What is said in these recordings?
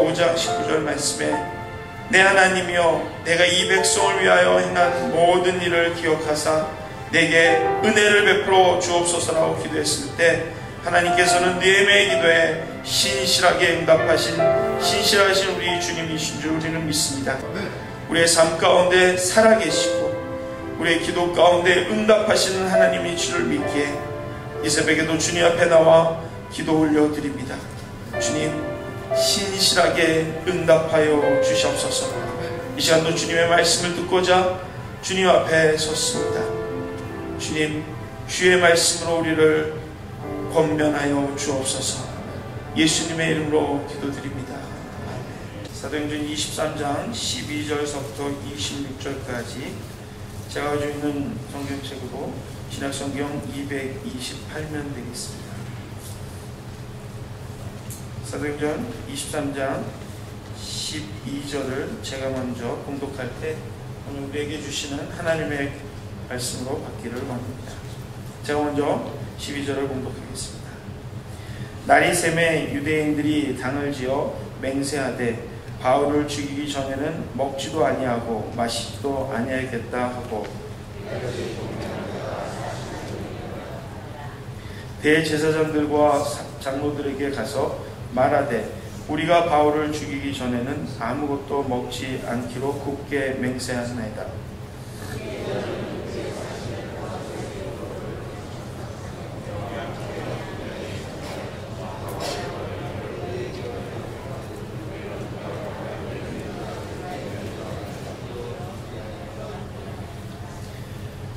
5장 19절 말씀에 내 하나님이여 내가 이 백성을 위하여 행한 모든 일을 기억하사 내게 은혜를 베풀어 주옵소서라고 기도했을 때 하나님께서는 느헤미야의 기도에 신실하게 응답하신 신실하신 우리 주님이신 줄 우리는 믿습니다. 우리의 삶 가운데 살아계시고 우리의 기도 가운데 응답하시는 하나님인 줄을 믿기에 이 새벽에도 주님 앞에 나와 기도 올려드립니다. 주님 신실하게 응답하여 주시옵소서. 이 시간도 주님의 말씀을 듣고자 주님 앞에 섰습니다. 주님 주의 말씀으로 우리를 권면하여 주옵소서. 예수님의 이름으로 기도드립니다. 사도행전 23장 12절서부터 26절까지 제가 가지고 있는 성경책으로 신약성경 228면 되겠습니다. 사도행전 23장 12절을 제가 먼저 봉독할 때 오늘 우리에게 주시는 하나님의 말씀으로 받기를 원합니다. 제가 먼저 12절을 봉독하겠습니다. 날이 새매 유대인들이 당을 지어 맹세하되 바울을 죽이기 전에는 먹지도 아니하고 마시지도 아니하겠다 하고 대제사장들과 장로들에게 가서 말하되 우리가 바울을 죽이기 전에는 아무것도 먹지 않기로 굳게 맹세하나이다.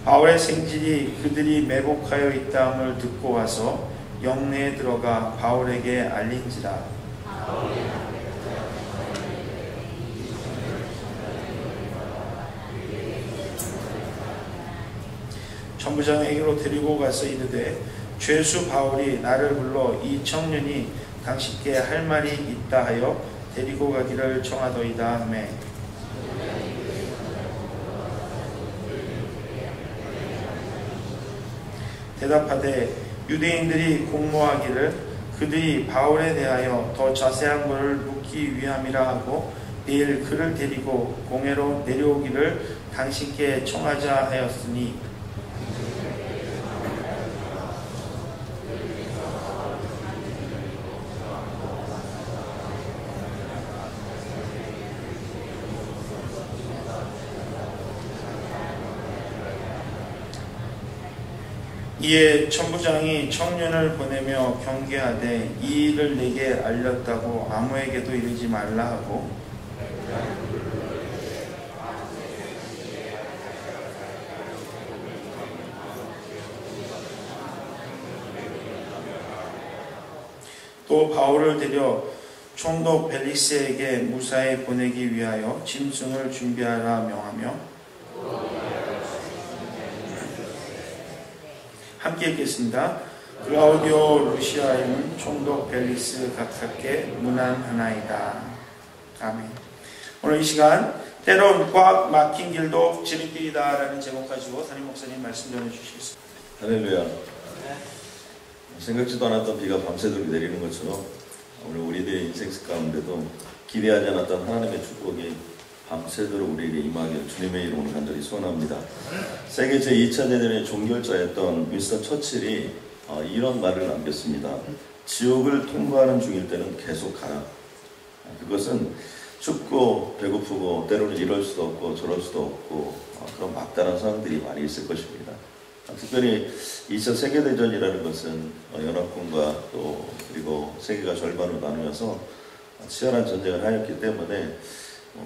바울의 생질이 그들이 매복하여 있다함을 듣고 와서 영내에 들어가 바울에게 알린지라. 천부장에게로 데리고 가서 이르되 죄수 바울이 나를 불러 이 청년이 당신께 할 말이 있다 하여 데리고 가기를 청하더이다 하매 대답하되 유대인들이 공모하기를 그들이 바울에 대하여 더 자세한 것을 묻기 위함이라 하고 내일 그를 데리고 공회로 내려오기를 당신께 청하자 하였으니 이에 천부장이 청년을 보내며 경계하되 이 일을 내게 알렸다고 아무에게도 이르지 말라 하고 또 바울을 데려 총독 벨리스에게 무사히 보내기 위하여 짐승을 준비하라 명하며 함께 읽겠습니다. 클라우디오 루시아임 총독 벨리스 각하께 문안하나이다. 아멘. 오늘 이 시간 때론 꽉 막힌 길도 지름길이다 라는 제목 가지고 담임 목사님 말씀 전해주시겠습니다. 할렐루야. 생각지도 않았던 비가 밤새도록 내리는 것처럼 오늘 우리들의 인생 가운데도 기대하지 않았던 하나님의 축복이 밤새도록 우리에게 임하기를 주님의 이름으로 간절히 소원합니다. 세계 제2차 대전의 종결자였던 윈스턴 처칠이 이런 말을 남겼습니다. 지옥을 통과하는 중일 때는 계속 가라. 그것은 춥고 배고프고 때로는 이럴 수도 없고 저럴 수도 없고 그런 막다른 상황들이 많이 있을 것입니다. 특별히 2차 세계대전이라는 것은 연합군과 또 그리고 세계가 절반으로 나누어서 치열한 전쟁을 하였기 때문에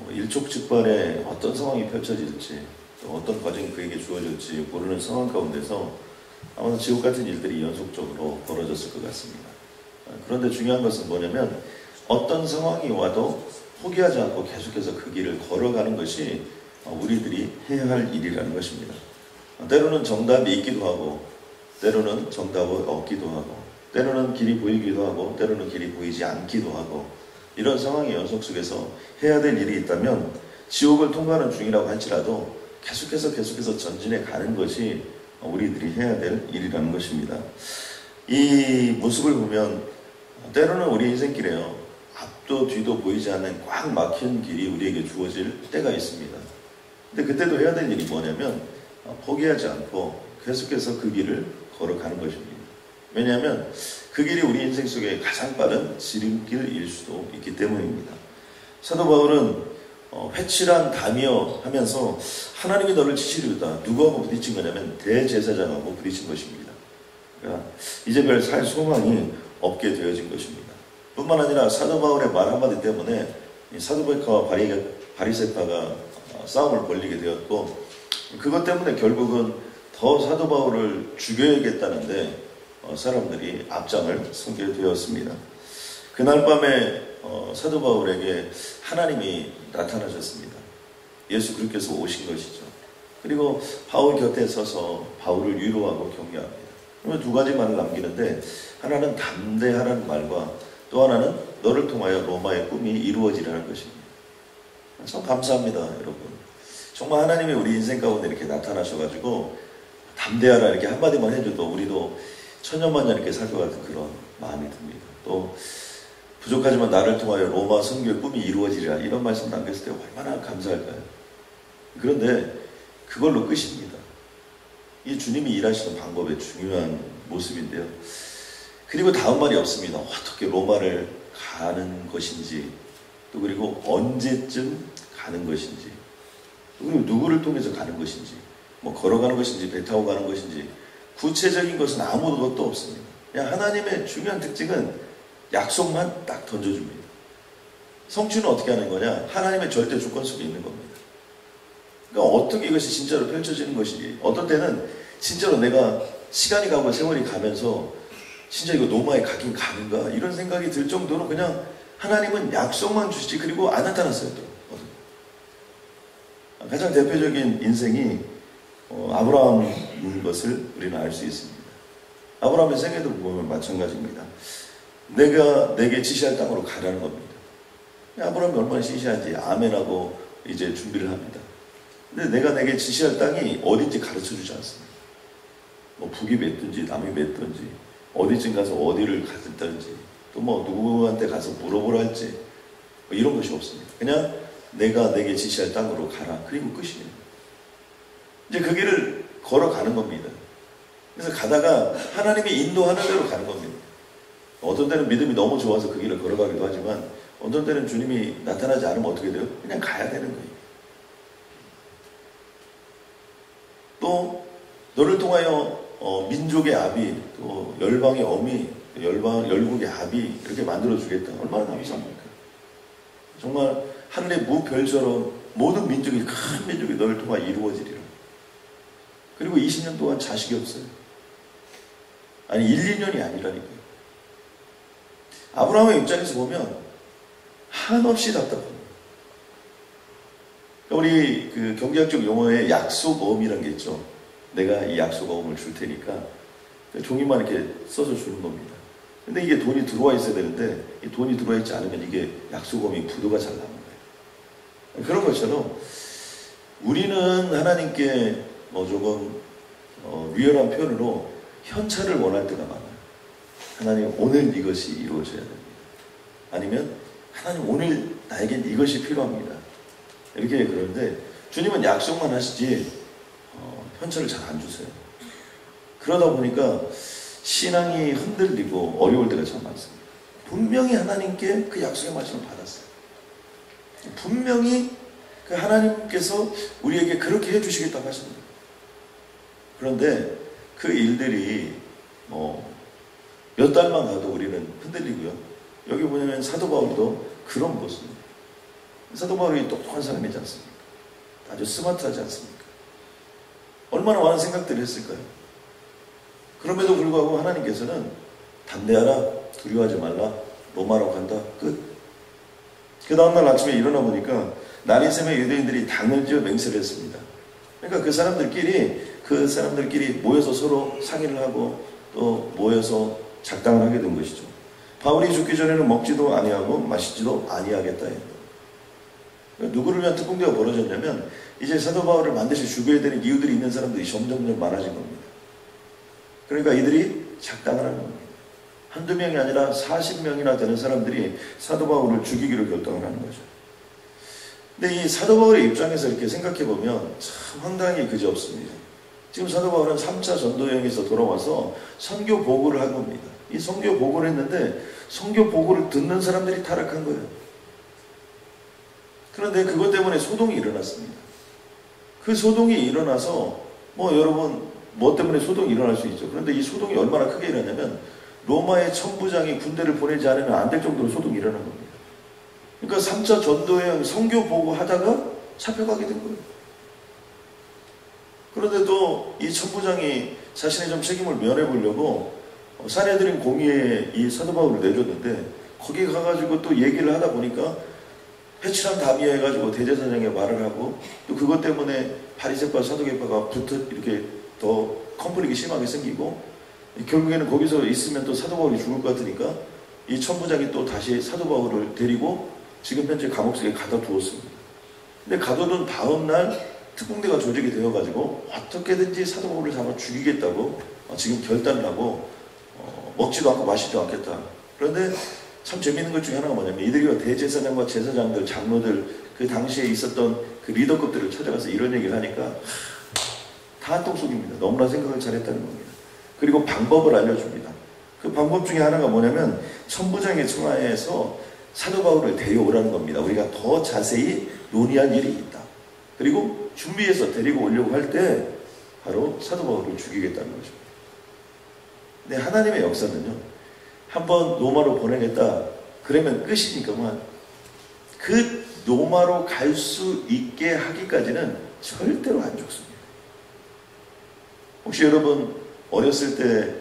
일촉즉발에 어떤 상황이 펼쳐질지 또 어떤 과정이 그에게 주어질지 모르는 상황 가운데서 아마도 지옥 같은 일들이 연속적으로 벌어졌을 것 같습니다. 그런데 중요한 것은 뭐냐면 어떤 상황이 와도 포기하지 않고 계속해서 그 길을 걸어가는 것이 우리들이 해야 할 일이라는 것입니다. 때로는 정답이 있기도 하고 때로는 정답을 얻기도 하고 때로는 길이 보이기도 하고 때로는 길이 보이지 않기도 하고 이런 상황의 연속 속에서 해야 될 일이 있다면 지옥을 통과하는 중이라고 할지라도 계속해서 전진해 가는 것이 우리들이 해야 될 일이라는 것입니다. 이 모습을 보면 때로는 우리 인생길에요 앞도 뒤도 보이지 않는 꽉 막힌 길이 우리에게 주어질 때가 있습니다. 근데 그때도 해야 될 일이 뭐냐면 포기하지 않고 계속해서 그 길을 걸어가는 것입니다. 왜냐하면 그 길이 우리 인생 속에 가장 빠른 지름길일 수도 있기 때문입니다. 사도 바울은 회칠한 담이여 하면서 하나님이 너를 치시리로다. 누구하고 부딪힌 거냐면 대제사장하고 부딪힌 것입니다. 그러니까 이제 별 살 소망이 없게 되어진 것입니다. 뿐만 아니라 사도 바울의 말 한마디 때문에 사두개파와 바리새파가 싸움을 벌이게 되었고, 그것 때문에 결국은 더 사도 바울을 죽여야겠다는데 사람들이 앞장을 서게 되었습니다. 그날 밤에 사도 바울에게 하나님이 나타나셨습니다. 예수 그리스도께서 오신 것이죠. 그리고 바울 곁에 서서 바울을 위로하고 격려합니다. 그러면 두 가지 말을 남기는데, 하나는 담대하라는 말과 또 하나는 너를 통하여 로마의 꿈이 이루어지라는 것입니다. 참 감사합니다, 여러분. 정말 하나님이 우리 인생 가운데 이렇게 나타나셔가지고 담대하라 이렇게 한마디만 해줘도 우리도 천년만년 이렇게 살 것 같은 그런 마음이 듭니다. 또 부족하지만 나를 통하여 로마 선교의 꿈이 이루어지리라 이런 말씀 남겼을 때 얼마나 감사할까요? 그런데 그걸로 끝입니다. 이 주님이 일하시는 방법의 중요한 모습인데요. 그리고 다음 말이 없습니다. 어떻게 로마를 가는 것인지, 또 그리고 언제쯤 가는 것인지, 또 그리고 누구를 통해서 가는 것인지, 뭐 걸어가는 것인지 배 타고 가는 것인지 구체적인 것은 아무것도 없습니다. 그냥 하나님의 중요한 특징은 약속만 딱 던져줍니다. 성취는 어떻게 하는 거냐? 하나님의 절대 조건 속에 있는 겁니다. 그러니까 어떻게 이것이 진짜로 펼쳐지는 것인지, 어떤 때는 진짜로 내가 시간이 가고 세월이 가면서 진짜 이거 로마에 가긴 가는가 이런 생각이 들 정도로 그냥 하나님은 약속만 주시지 그리고 안 나타났어요. 또 가장 대표적인 인생이 아브라함인 것을 우리는 알 수 있습니다. 아브라함의 생애도 보면 마찬가지입니다. 내가 내게 지시할 땅으로 가라는 겁니다. 아브라함이 얼마나 시시한지 아멘하고 이제 준비를 합니다. 근데 내가 내게 지시할 땅이 어딘지 가르쳐주지 않습니다. 뭐 북이 맺든지 남이 맺든지 어디쯤 가서 어디를 갔든지 또 뭐 누구한테 가서 물어보라 할지 뭐 이런 것이 없습니다. 그냥 내가 내게 지시할 땅으로 가라. 그리고 끝이에요. 이제 그 길을 걸어가는 겁니다. 그래서 가다가 하나님이 인도하는 대로 가는 겁니다. 어떤 때는 믿음이 너무 좋아서 그 길을 걸어가기도 하지만 어떤 때는 주님이 나타나지 않으면 어떻게 돼요? 그냥 가야 되는 거예요. 또 너를 통하여 민족의 아비, 또 열방의 어미, 열국의 아비 이렇게 만들어주겠다. 얼마나 감사합니까? 정말 하늘의 무별처럼 모든 민족이, 큰 민족이 너를 통하여 이루어지리라. 그리고 20년 동안 자식이 없어요. 아니 1, 2년이 아니라니까요. 아브라함의 입장에서 보면 한없이 답답합니다. 우리 그 경제학적 용어에 약속어음이라는 게 있죠. 내가 이 약속어음을 줄 테니까 종이만 이렇게 써서 주는 겁니다. 근데 이게 돈이 들어와 있어야 되는데 이 돈이 들어와 있지 않으면 이게 약속어음이 부도가 잘 나는 거예요. 그런 것처럼 우리는 하나님께 조금 유연한 표현으로 현찰을 원할 때가 많아요. 하나님 오늘 이것이 이루어져야 됩니다. 아니면 하나님 오늘 나에겐 이것이 필요합니다. 이렇게 그러는데 주님은 약속만 하시지 현찰을 잘 안 주세요. 그러다 보니까 신앙이 흔들리고 어려울 때가 참 많습니다. 분명히 하나님께 그 약속의 말씀을 받았어요. 분명히 그 하나님께서 우리에게 그렇게 해주시겠다고 하십니다. 그런데 그 일들이 몇 달만 가도 우리는 흔들리고요. 여기 보면 사도 바울도 그런 모습입니다. 사도 바울이 똑똑한 사람이지 않습니까? 아주 스마트하지 않습니까? 얼마나 많은 생각들을 했을까요? 그럼에도 불구하고 하나님께서는 담대하라, 두려워하지 말라, 로마로 간다, 끝. 그 다음날 아침에 일어나 보니까 나리샘의 유대인들이 당을 지어 맹세를 했습니다. 그러니까 그 사람들끼리 모여서 서로 상의를 하고 또 모여서 작당을 하게 된 것이죠. 바울이 죽기 전에는 먹지도 아니하고 마시지도 아니하겠다. 누구를 위한 특공대가 벌어졌냐면 이제 사도 바울을 반드시 죽여야 되는 이유들이 있는 사람들이 점점 많아진 겁니다. 그러니까 이들이 작당을 하는 겁니다. 한두 명이 아니라 40명이나 되는 사람들이 사도 바울을 죽이기로 결정을 하는 거죠. 근데 이 사도 바울의 입장에서 이렇게 생각해 보면 참 황당히 그지없습니다. 지금 사도 바울은 3차 전도 여행에서 돌아와서 선교 보고를 한 겁니다. 이 선교 보고를 했는데 선교 보고를 듣는 사람들이 타락한 거예요. 그런데 그것 때문에 소동이 일어났습니다. 그 소동이 일어나서 여러분 뭐 때문에 소동이 일어날 수 있죠. 그런데 이 소동이 얼마나 크게 일어나냐면 로마의 천부장이 군대를 보내지 않으면 안 될 정도로 소동이 일어난 겁니다. 그러니까 3차 전도여행 선교 보고 하다가 잡혀가게 된 거예요. 그런데도 이 천부장이 자신의 좀 책임을 면해보려고 사내들인 공의에 이 사도 바울을 내줬는데 거기 가가지고 또 얘기를 하다 보니까 회칠한 담이에 해가지고 대제사장에 말을 하고 또 그것 때문에 바리새파 사두개파가 붙어 이렇게 더 컨플릭이 심하게 생기고 결국에는 거기서 있으면 또 사도 바울이 죽을 것 같으니까 이 천부장이 또 다시 사도 바울을 데리고 지금 현재 감옥 속에 가둬두었습니다. 근데 가둬둔 다음날 특공대가 조직이 되어가지고 어떻게든지 사도 바울을 잡아 죽이겠다고 지금 결단을 하고 먹지도 않고 마시지도 않겠다. 그런데 참 재밌는 것 중에 하나가 뭐냐면 이들이 대제사장과 제사장들, 장로들 그 당시에 있었던 그 리더급들을 찾아가서 이런 얘기를 하니까 다 한통 속입니다. 너무나 생각을 잘했다는 겁니다. 그리고 방법을 알려줍니다. 그 방법 중에 하나가 뭐냐면 천부장의 청하에서 사도 바울을 데려오라는 겁니다. 우리가 더 자세히 논의할 일이 있다. 그리고 준비해서 데리고 오려고 할 때 바로 사도 바울을 죽이겠다는 거죠. 근데 하나님의 역사는요. 한번 로마로 보내겠다. 그러면 끝이니까만 그 로마로 갈 수 있게 하기까지는 절대로 안 죽습니다. 혹시 여러분 어렸을 때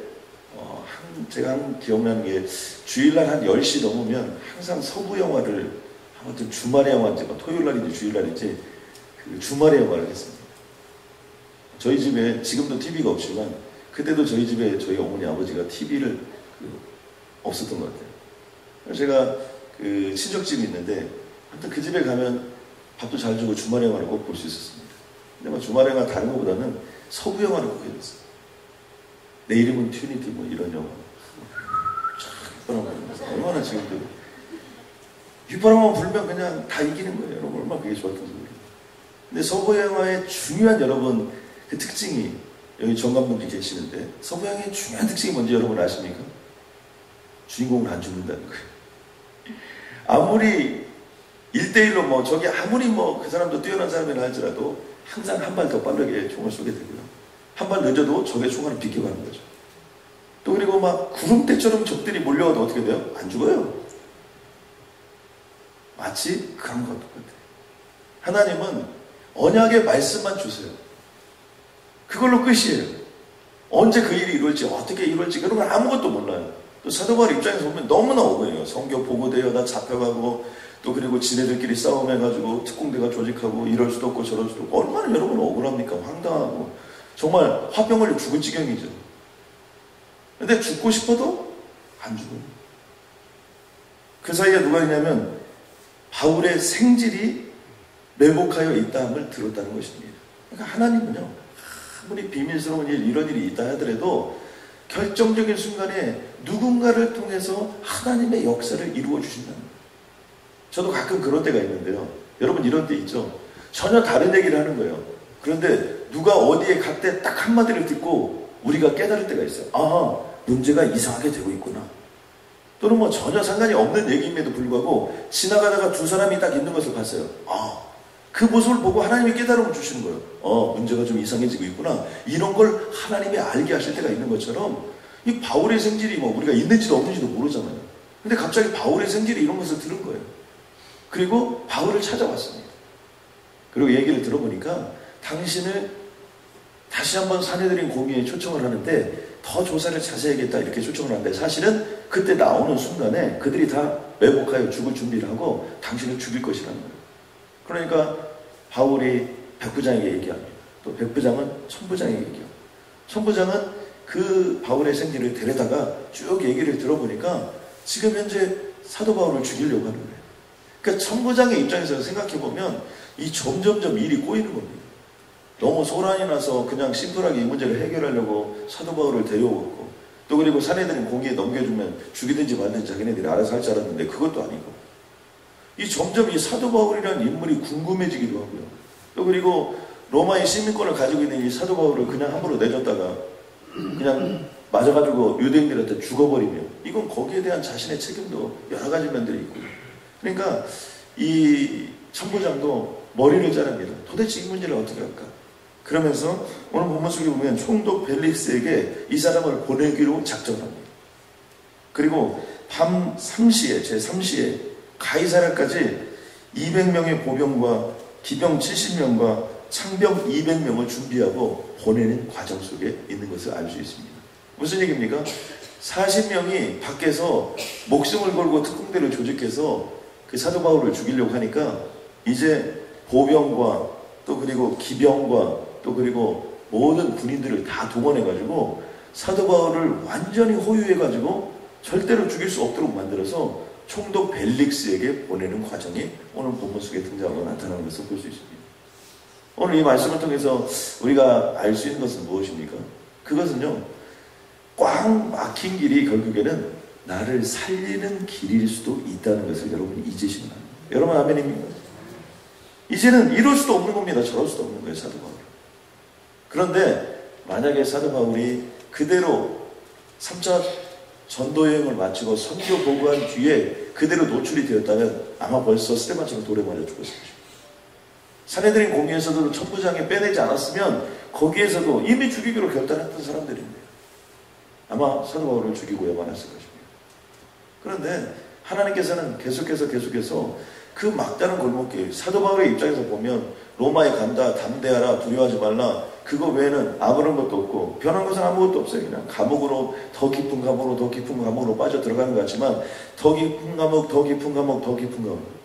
제가 기억나는 게 주일날 한 10시 넘으면 항상 서부 영화를 아무튼 주말의 영화인지 토요일날인지 주일날인지 그 주말의 영화를 했습니다. 저희 집에 지금도 TV가 없지만 그때도 저희 집에 저희 어머니 아버지가 TV를 없었던 것 같아요. 제가 그 친척집이 있는데 아무튼 그 집에 가면 밥도 잘 주고 주말의 영화를 꼭 볼 수 있었습니다. 근데 주말의 영화 다른 것보다는 서부 영화를 꼭 해줬어요. 내 이름은 튜니티 이런 영화. 얼마나 지금도 휘파람만 불면 그냥 다 이기는 거예요. 여러분 얼마나 그게 좋았던 소리예요. 근데 서부 영화의 중요한 여러분 그 특징이 여기 정 감독님 계시는데 서부 영화의 중요한 특징이 뭔지 여러분 아십니까? 주인공을 안 죽는다는 거예요. 아무리 1대1로 저기 아무리 그 사람도 뛰어난 사람이라 할지라도 항상 한 발 더 빠르게 총을 쏘게 되고요. 한 발 늦어도 적의 총알을 비껴가는 거죠. 또 그리고 구름대처럼 적들이 몰려와도 어떻게 돼요? 안 죽어요. 마치 그런 것 똑같아요. 하나님은 언약의 말씀만 주세요. 그걸로 끝이에요. 언제 그 일이 이룰지 어떻게 이룰지 그런 걸 아무것도 몰라요. 또 사도 바울 입장에서 보면 너무나 억울해요. 성교 보고되어다 잡혀가고 또 그리고 지네들끼리 싸움해가지고 특공대가 조직하고 이럴 수도 없고 저럴 수도 없고 얼마나 여러분 억울합니까? 황당하고 정말 화병 걸려 죽을 지경이죠. 근데 죽고 싶어도 안 죽어요. 그 사이에 누가 있냐면 바울의 생질이 매복하여 있다함을 들었다는 것입니다. 그러니까 하나님은요 아무리 비밀스러운 일 이런 일이 있다 하더라도 결정적인 순간에 누군가를 통해서 하나님의 역사를 이루어 주신다는 거예요. 저도 가끔 그런 때가 있는데요. 여러분 이런 때 있죠. 전혀 다른 얘기를 하는 거예요. 그런데 누가 어디에 갈 때 딱 한마디를 듣고 우리가 깨달을 때가 있어요. 아, 문제가 이상하게 되고 있구나. 또는 전혀 상관이 없는 얘기임에도 불구하고 지나가다가 두 사람이 딱 있는 것을 봤어요. 아, 그 모습을 보고 하나님이 깨달음을 주시는 거예요. 문제가 좀 이상해지고 있구나. 이런 걸 하나님이 알게 하실 때가 있는 것처럼 이 바울의 생질이 우리가 있는지도 없는지도 모르잖아요. 근데 갑자기 바울의 생질이 이런 것을 들은 거예요. 그리고 바울을 찾아왔습니다. 그리고 얘기를 들어보니까 당신을 다시 한번 사내들인 공의에 초청을 하는데 더 조사를 자세히 하겠다 이렇게 초청을 하는데 사실은 그때 나오는 순간에 그들이 다 매복하여 죽을 준비를 하고 당신을 죽일 것이라는 거예요. 그러니까 바울이 백부장에게 얘기합니다. 또 백부장은 천부장에게 얘기합니다. 천부장은 그 바울의 생질을 데려다가 쭉 얘기를 들어보니까 지금 현재 사도 바울을 죽이려고 하는 거예요. 그러니까 천부장의 입장에서 생각해보면 이 점점점 일이 꼬이는 겁니다. 너무 소란이 나서 그냥 심플하게 이 문제를 해결하려고 사도 바울을 데려오고 또 그리고 사내들은 공의에 넘겨주면 죽이든지 말든지 자기네들이 알아서 할 줄 알았는데 그것도 아니고, 이 점점 이 사도 바울이라는 인물이 궁금해지기도 하고요. 또 그리고 로마의 시민권을 가지고 있는 이 사도 바울을 그냥 함부로 내줬다가 그냥 맞아가지고 유대인들한테 죽어버리면 이건 거기에 대한 자신의 책임도 여러 가지 면들이 있고요. 그러니까 이 천부장도 머리를 자릅니다. 도대체 이 문제를 어떻게 할까? 그러면서 오늘 본문 속에 보면 총독 벨릭스에게 이 사람을 보내기로 작정합니다. 그리고 밤 3시에 제3시에 가이사랴까지 200명의 보병과 기병 70명과 창병 200명을 준비하고 보내는 과정 속에 있는 것을 알 수 있습니다. 무슨 얘기입니까? 40명이 밖에서 목숨을 걸고 특공대를 조직해서 그 사도 바울을 죽이려고 하니까 이제 보병과 또 그리고 기병과 또 그리고 모든 군인들을 다 동원해가지고 사도 바울을 완전히 호위해가지고 절대로 죽일 수 없도록 만들어서 총독 벨릭스에게 보내는 과정이 오늘 본문 속에 등장하고 나타나는 것을 볼 수 있습니다. 오늘 이 말씀을 통해서 우리가 알 수 있는 것은 무엇입니까? 그것은요, 꽉 막힌 길이 결국에는 나를 살리는 길일 수도 있다는 것을 여러분이 잊으시면 안 됩니다. 여러분 아멘입니까? 이제는 이럴 수도 없는 겁니다. 저럴 수도 없는 거예요, 사도 바울. 그런데 만약에 사도 바울이 그대로 3차 전도여행을 마치고 선교 보고한 뒤에 그대로 노출이 되었다면 아마 벌써 스테반처럼 돌에 맞아 죽었을 것입니다. 사내들인 공의에서도 천부장에 빼내지 않았으면 거기에서도 이미 죽이기로 결단했던 사람들인데요. 아마 사도 바울을 죽이고야만 했을 것입니다. 그런데 하나님께서는 계속해서 그 막다른 골목길, 사도 바울의 입장에서 보면 로마에 간다, 담대하라, 두려워하지 말라, 그거 외에는 아무런 것도 없고 변한 것은 아무것도 없어요. 그냥 감옥으로, 더 깊은 감옥으로 빠져 들어가는 것 같지만 더 깊은 감옥, 더 깊은 감옥, 더 깊은 감옥.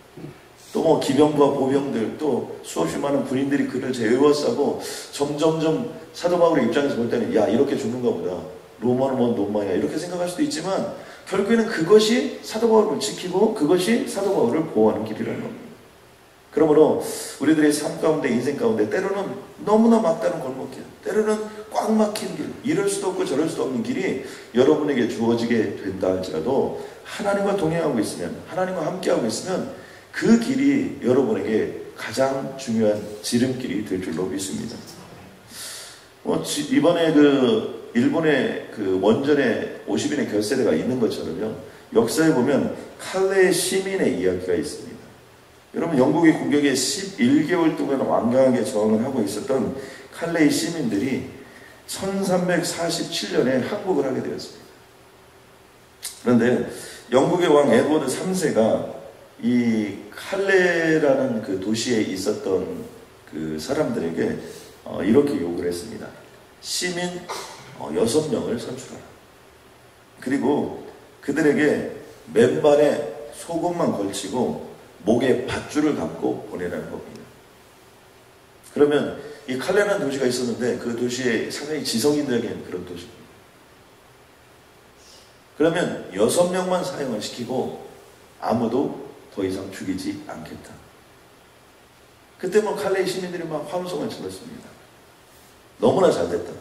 또 뭐 기병과 보병들, 또 수없이 많은 군인들이 그를 제어싸고 점점점 사도 바울의 입장에서 볼 때는 야, 이렇게 죽는가 보다, 로마는 뭔 로마야, 이렇게 생각할 수도 있지만 결국에는 그것이 사도 바울을 지키고 그것이 사도 바울을 보호하는 길이라는 겁니다. 그러므로 우리들의 삶 가운데, 인생 가운데 때로는 너무나 막다른 골목길, 때로는 꽉 막힌 길, 이럴 수도 없고 저럴 수도 없는 길이 여러분에게 주어지게 된다 할지라도 하나님과 동행하고 있으면, 하나님과 함께하고 있으면 그 길이 여러분에게 가장 중요한 지름길이 될 줄로 믿습니다. 이번에 일본의 원전에 50인의 결세대가 있는 것처럼요, 역사에 보면 칼레 시민의 이야기가 있습니다. 여러분, 영국의 공격에 11개월 동안 완강하게 저항을 하고 있었던 칼레이 시민들이 1347년에 항복을 하게 되었습니다. 그런데 영국의 왕 에드워드 3세가 이 칼레라는 그 도시에 있었던 그 사람들에게 이렇게 요구를 했습니다. 시민 6명을 선출하라. 그리고 그들에게 맨발에 속옷만 걸치고 목에 밧줄을 감고 보내라는 겁니다. 그러면 이 칼레라는 도시가 있었는데 그 도시에 상당히 지성인들에게는 그런 도시입니다. 그러면 6명만 사용을 시키고 아무도 더 이상 죽이지 않겠다. 그때 뭐 칼레이 시민들이 막 환호성을 질렀습니다. 너무나 잘됐다.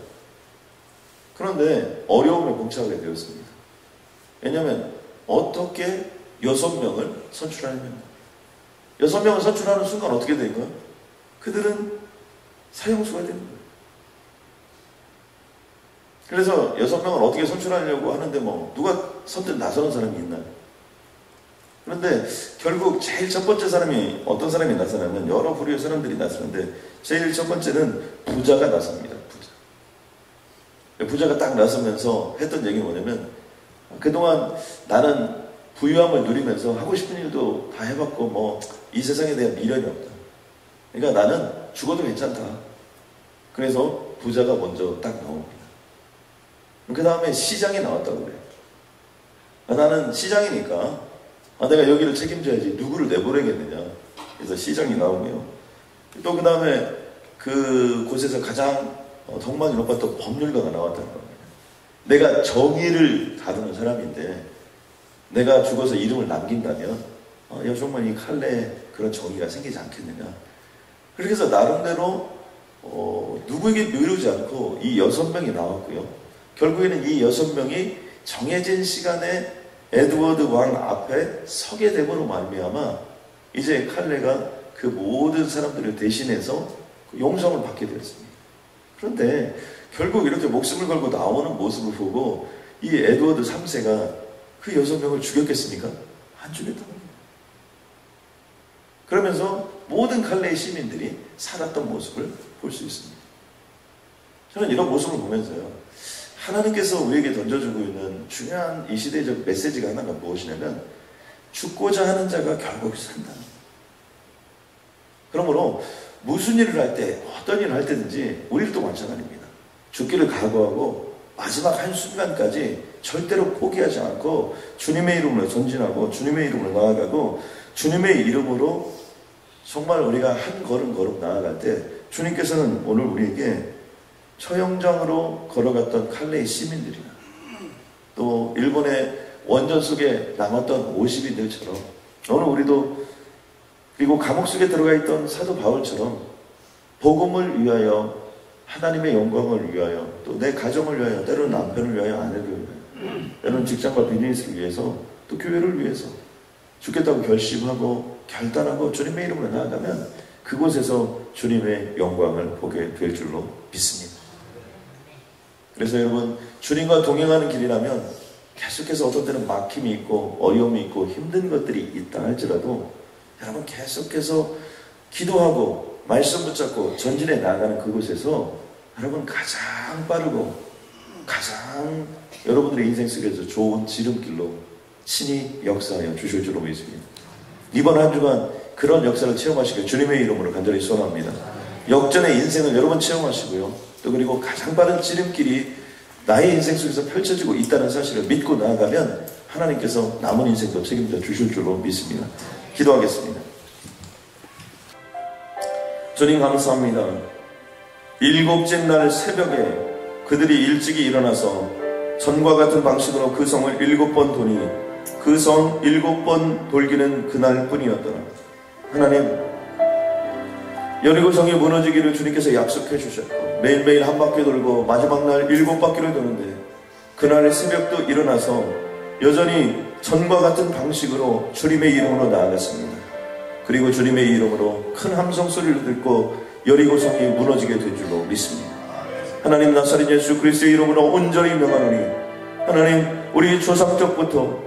그런데 어려움에 봉착하게 되었습니다. 왜냐하면 어떻게 6명을 선출하냐면 6명을 선출하는 순간 어떻게 된 거예요? 그들은 사형수가 되는 거예요. 그래서 6명을 어떻게 선출하려고 하는데 뭐 누가 선뜻 나서는 사람이 있나요? 그런데 결국 제일 첫 번째 사람이 어떤 사람이 나서냐면 여러 부류의 사람들이 나서는데 제일 첫 번째는 부자가 나섭니다. 부자가 딱 나서면서 했던 얘기는 뭐냐면 그동안 나는 부유함을 누리면서 하고 싶은 일도 다 해봤고 뭐 이 세상에 대한 미련이 없다. 그러니까 나는 죽어도 괜찮다. 그래서 부자가 먼저 딱 나옵니다. 그 다음에 시장이 나왔다고 그래요. 나는 시장이니까 내가 여기를 책임져야지 누구를 내보내겠느냐. 그래서 시장이 나오고요. 또 그 다음에 그 곳에서 가장 덕망이 높았던 법률가가 나왔다는 겁니다. 내가 정의를 다루는 사람인데 내가 죽어서 이름을 남긴다면 정말 이 칼레에 그런 정의가 생기지 않겠느냐. 그렇게 해서 나름대로 누구에게 미루지 않고 이 6명이 나왔고요. 결국에는 이 6명이 정해진 시간에 에드워드 왕 앞에 서게 됨으로 말미암아 이제 칼레가 그 모든 사람들을 대신해서 용성을 받게 되었습니다. 그런데 결국 이렇게 목숨을 걸고 나오는 모습을 보고 이 에드워드 3세가 그 6명을 죽였겠습니까? 안 죽였다는 거예요. 그러면서 모든 칼레의 시민들이 살았던 모습을 볼 수 있습니다. 저는 이런 모습을 보면서요, 하나님께서 우리에게 던져주고 있는 중요한 이 시대적 메시지가 하나가 무엇이냐면 죽고자 하는 자가 결국 산다는 거예요. 그러므로 무슨 일을 할 때, 어떤 일을 할 때든지 우리도 마찬가지입니다. 죽기를 각오하고 마지막 한순간까지 절대로 포기하지 않고 주님의 이름으로 전진하고 주님의 이름으로 나아가고 주님의 이름으로 정말 우리가 한 걸음 나아갈 때 주님께서는 오늘 우리에게 처형장으로 걸어갔던 칼레의 시민들이나 또 일본의 원전 속에 남았던 50인들처럼 오늘 우리도 그리고 감옥 속에 들어가 있던 사도 바울처럼 복음을 위하여 하나님의 영광을 위하여 또 내 가정을 위하여 때로는 남편을 위하여 아내를 위하여 때로는 직장과 비즈니스를 위해서 또 교회를 위해서 죽겠다고 결심하고 결단하고 주님의 이름으로 나아가면 그곳에서 주님의 영광을 보게 될 줄로 믿습니다. 그래서 여러분 주님과 동행하는 길이라면 계속해서 어떤 때는 막힘이 있고 어려움이 있고 힘든 것들이 있다 할지라도 여러분 계속해서 기도하고 말씀 붙잡고 전진해 나가는 그곳에서 여러분 가장 빠르고 가장 여러분들의 인생 속에서 좋은 지름길로 친히 역사하여 주실 줄로 믿습니다. 이번 한 주간 그런 역사를 체험하시길 주님의 이름으로 간절히 소원합니다. 역전의 인생을 여러분 체험하시고요. 또 그리고 가장 빠른 지름길이 나의 인생 속에서 펼쳐지고 있다는 사실을 믿고 나아가면 하나님께서 남은 인생도 책임져 주실 줄로 믿습니다. 기도하겠습니다. 주님 감사합니다. 일곱째 날 새벽에 그들이 일찍이 일어나서 전과 같은 방식으로 그 성을 7번 도니 그 성 7번 돌기는 그날 뿐이었더라. 하나님, 여리고성이 무너지기를 주님께서 약속해 주셨고 매일매일 한 바퀴 돌고 마지막 날 7바퀴를 도는데 그날 새벽도 일어나서 여전히 전과 같은 방식으로 주님의 이름으로 나아갔습니다. 그리고 주님의 이름으로 큰 함성 소리를 듣고 여리고성이 무너지게 된 줄로 믿습니다. 하나님, 나사렛 예수 그리스도의 이름으로 온전히 명하노니 하나님, 우리 조상적부터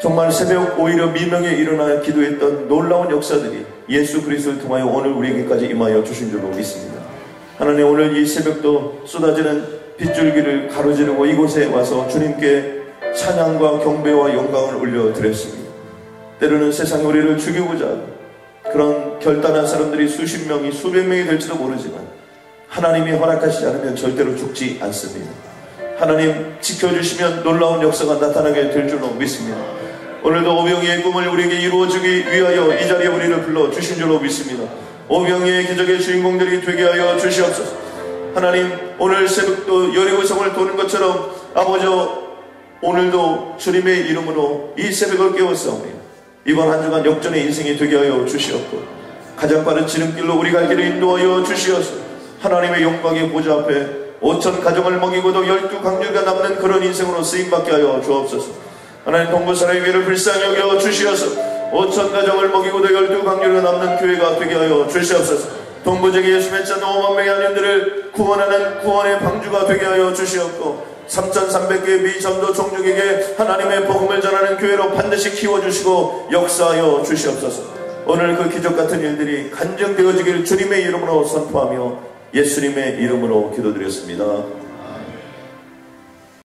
정말 새벽 오히려 미명에 일어나 기도했던 놀라운 역사들이 예수 그리스도를 통하여 오늘 우리에게까지 임하여 주신 줄로 믿습니다. 하나님, 오늘 이 새벽도 쏟아지는 빗줄기를 가로지르고 이곳에 와서 주님께 찬양과 경배와 영광을 올려드렸습니다. 때로는 세상이 우리를 죽이고자 하고 그런 결단한 사람들이 수십 명이 수백 명이 될지도 모르지만 하나님이 허락하시지 않으면 절대로 죽지 않습니다. 하나님 지켜주시면 놀라운 역사가 나타나게 될 줄로 믿습니다. 오늘도 오병이의 꿈을 우리에게 이루어주기 위하여 이 자리에 우리를 불러주신 줄로 믿습니다. 오병이의 기적의 주인공들이 되게 하여 주시옵소서. 하나님, 오늘 새벽도 여리고성을 도는 것처럼 아버지 오늘도 주님의 이름으로 이 새벽을 깨웠사오며 이번 한 주간 역전의 인생이 되게 하여 주시옵고 가장 빠른 지름길로 우리 갈 길을 인도하여 주시옵소서. 하나님의 영광의 보좌 앞에 5천 가정을 먹이고도 12강류가 남는 그런 인생으로 쓰임받게 하여 주옵소서. 하나님, 동부사랑의 교회를 불쌍히 여겨 주시옵소서. 5천 가정을 먹이고도 12강류가 남는 교회가 되게 하여 주시옵소서. 동부지역에 예수의 자 5만 명의 하나님들을 구원하는 구원의 방주가 되게 하여 주시옵고 3,300개의 미전도 종족에게 하나님의 복음을 전하는 교회로 반드시 키워주시고 역사하여 주시옵소서. 오늘 그 기적같은 일들이 간증되어지기를 주님의 이름으로 선포하며 예수님의 이름으로 기도드렸습니다.